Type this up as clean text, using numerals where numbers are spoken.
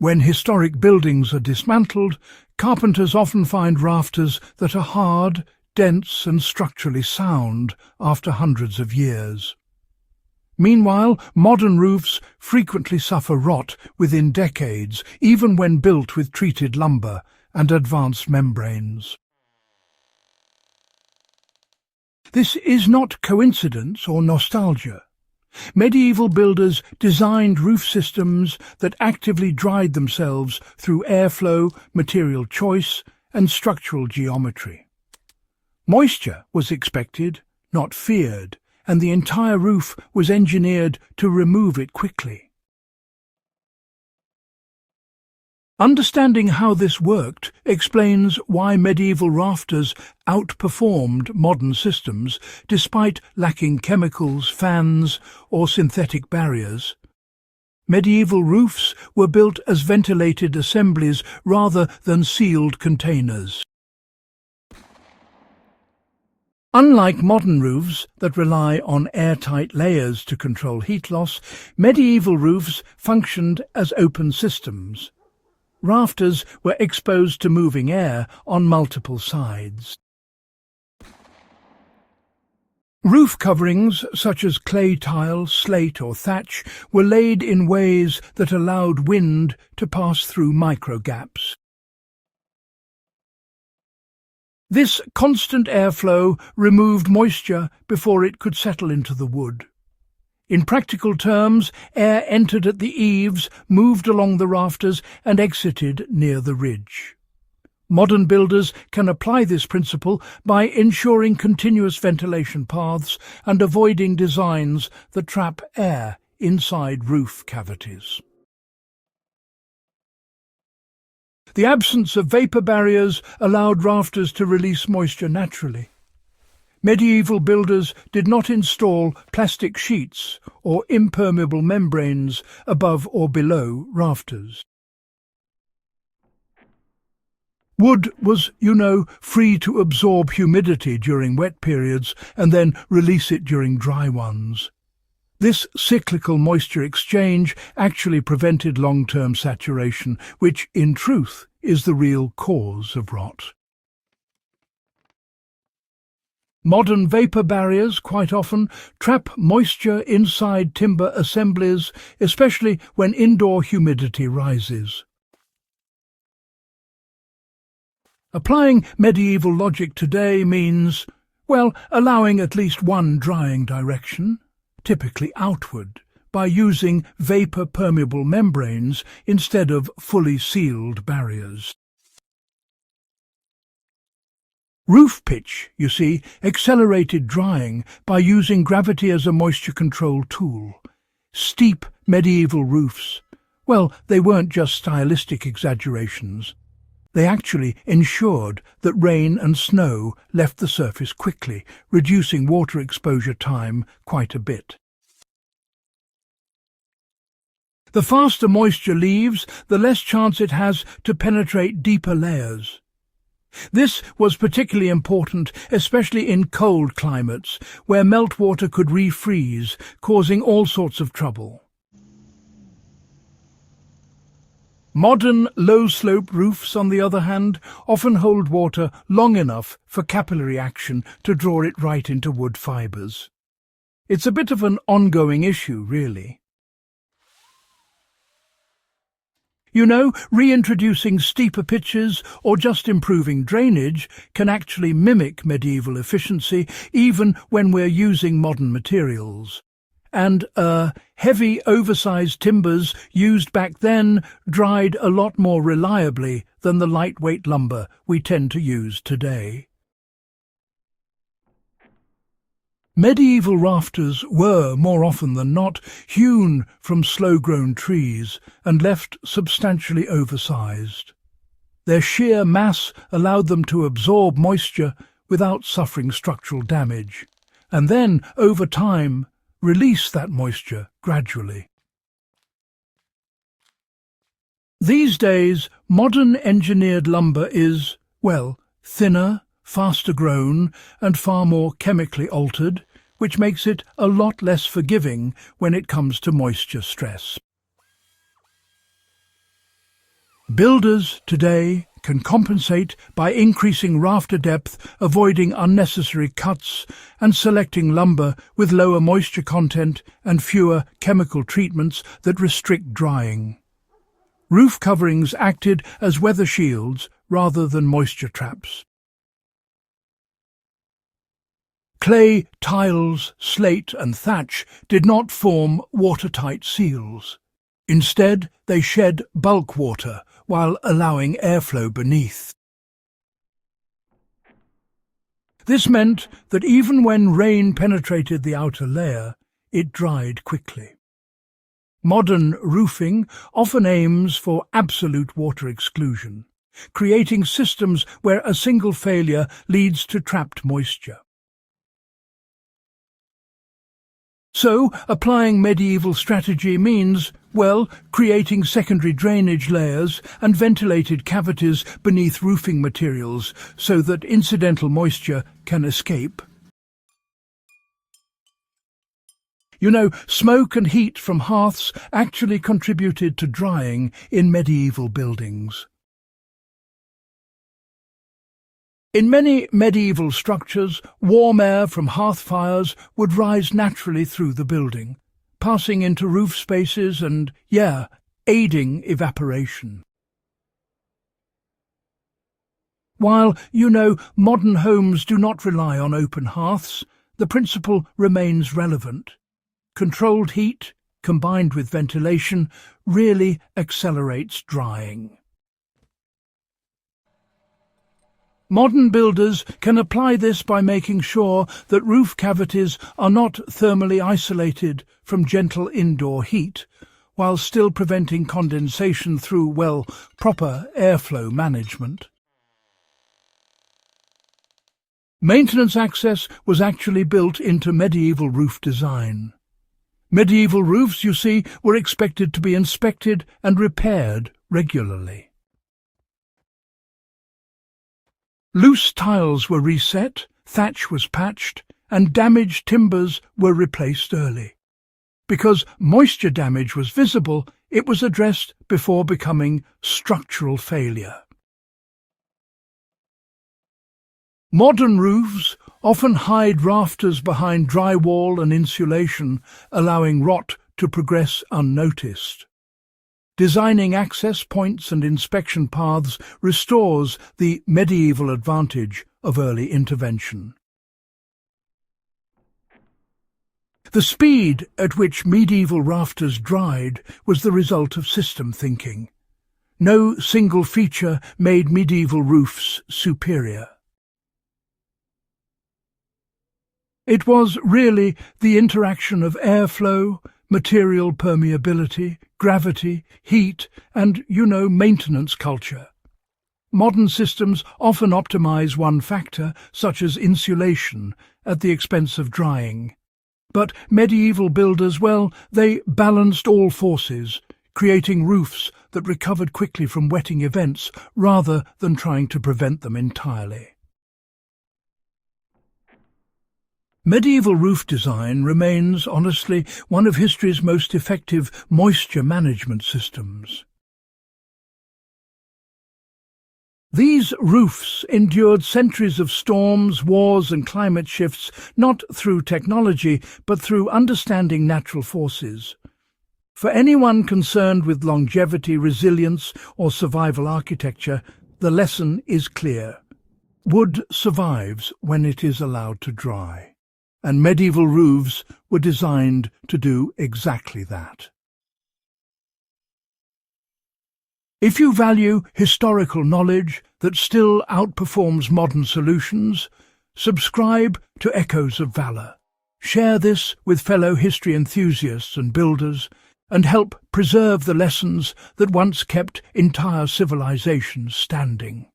When historic buildings are dismantled, carpenters often find rafters that are hard, dense and structurally sound after hundreds of years. Meanwhile, modern roofs frequently suffer rot within decades, even when built with treated lumber and advanced membranes. This is not coincidence or nostalgia. Medieval builders designed roof systems that actively dried themselves through airflow, material choice, and structural geometry. Moisture was expected, not feared, and the entire roof was engineered to remove it quickly. Understanding how this worked explains why medieval rafters outperformed modern systems despite lacking chemicals, fans, or synthetic barriers. Medieval roofs were built as ventilated assemblies rather than sealed containers. Unlike modern roofs that rely on airtight layers to control heat loss, medieval roofs functioned as open systems. Rafters were exposed to moving air on multiple sides. Roof coverings, such as clay tile, slate or thatch, were laid in ways that allowed wind to pass through micro-gaps. This constant airflow removed moisture before it could settle into the wood. In practical terms, air entered at the eaves, moved along the rafters and exited near the ridge. Modern builders can apply this principle by ensuring continuous ventilation paths and avoiding designs that trap air inside roof cavities. The absence of vapor barriers allowed rafters to release moisture naturally. Medieval builders did not install plastic sheets or impermeable membranes above or below rafters. Wood was, free to absorb humidity during wet periods and then release it during dry ones. This cyclical moisture exchange actually prevented long-term saturation, which, in truth, is the real cause of rot. Modern vapor barriers quite often trap moisture inside timber assemblies, especially when indoor humidity rises. Applying medieval logic today means, allowing at least one drying direction, typically outward, by using vapor-permeable membranes instead of fully sealed barriers. Roof pitch, you see, accelerated drying by using gravity as a moisture control tool. Steep medieval roofs, they weren't just stylistic exaggerations. They actually ensured that rain and snow left the surface quickly, reducing water exposure time quite a bit. The faster moisture leaves, the less chance it has to penetrate deeper layers. This was particularly important, especially in cold climates, where meltwater could refreeze, causing all sorts of trouble. Modern low-slope roofs, on the other hand, often hold water long enough for capillary action to draw it right into wood fibres. It's a bit of an ongoing issue, really. Reintroducing steeper pitches or just improving drainage can actually mimic medieval efficiency even when we're using modern materials. And heavy, oversized timbers used back then dried a lot more reliably than the lightweight lumber we tend to use today. Medieval rafters were, more often than not, hewn from slow-grown trees and left substantially oversized. Their sheer mass allowed them to absorb moisture without suffering structural damage, and then, over time, release that moisture gradually. These days, modern engineered lumber is, thinner, faster grown, and far more chemically altered, which makes it a lot less forgiving when it comes to moisture stress. Builders today can compensate by increasing rafter depth, avoiding unnecessary cuts, and selecting lumber with lower moisture content and fewer chemical treatments that restrict drying. Roof coverings acted as weather shields rather than moisture traps. Clay, tiles, slate and thatch did not form watertight seals. Instead, they shed bulk water while allowing airflow beneath. This meant that even when rain penetrated the outer layer, it dried quickly. Modern roofing often aims for absolute water exclusion, creating systems where a single failure leads to trapped moisture. So, applying medieval strategy means, well, creating secondary drainage layers and ventilated cavities beneath roofing materials so that incidental moisture can escape. You know, smoke and heat from hearths actually contributed to drying in medieval buildings. In many medieval structures, warm air from hearth fires would rise naturally through the building, passing into roof spaces and, aiding evaporation. While, modern homes do not rely on open hearths, the principle remains relevant. Controlled heat, combined with ventilation, really accelerates drying. Modern builders can apply this by making sure that roof cavities are not thermally isolated from gentle indoor heat, while still preventing condensation through, proper airflow management. Maintenance access was actually built into medieval roof design. Medieval roofs, you see, were expected to be inspected and repaired regularly. Loose tiles were reset, thatch was patched, and damaged timbers were replaced early. Because moisture damage was visible, it was addressed before becoming structural failure. Modern roofs often hide rafters behind drywall and insulation, allowing rot to progress unnoticed. Designing access points and inspection paths restores the medieval advantage of early intervention. The speed at which medieval rafters dried was the result of system thinking. No single feature made medieval roofs superior. It was really the interaction of airflow, material permeability, gravity, heat, and, maintenance culture. Modern systems often optimize one factor, such as insulation, at the expense of drying. But medieval builders, they balanced all forces, creating roofs that recovered quickly from wetting events rather than trying to prevent them entirely. Medieval roof design remains, honestly, one of history's most effective moisture management systems. These roofs endured centuries of storms, wars and climate shifts, not through technology, but through understanding natural forces. For anyone concerned with longevity, resilience or survival architecture, the lesson is clear. Wood survives when it is allowed to dry. And medieval roofs were designed to do exactly that. If you value historical knowledge that still outperforms modern solutions, subscribe to Echoes of Valor. Share this with fellow history enthusiasts and builders, and help preserve the lessons that once kept entire civilizations standing.